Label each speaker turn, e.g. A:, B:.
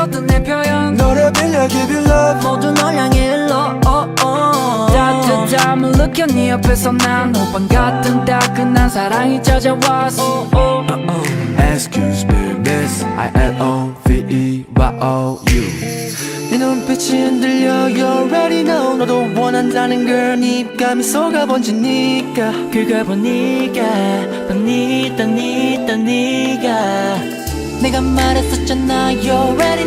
A: 모든 내 표현
B: 너를 빌려 give you love
A: 모두 널 향해 일러 따뜻함을 느껴 네 옆에서 난 호빵 같은 따끈한 사랑이 찾아왔어
B: Excuse me miss I love you 네 눈빛이 흔들려 You already know 너도 원한다는 걸 네 입감이 속아번지니까
A: 그걸 보니까 네가 내가 말했었잖아 You already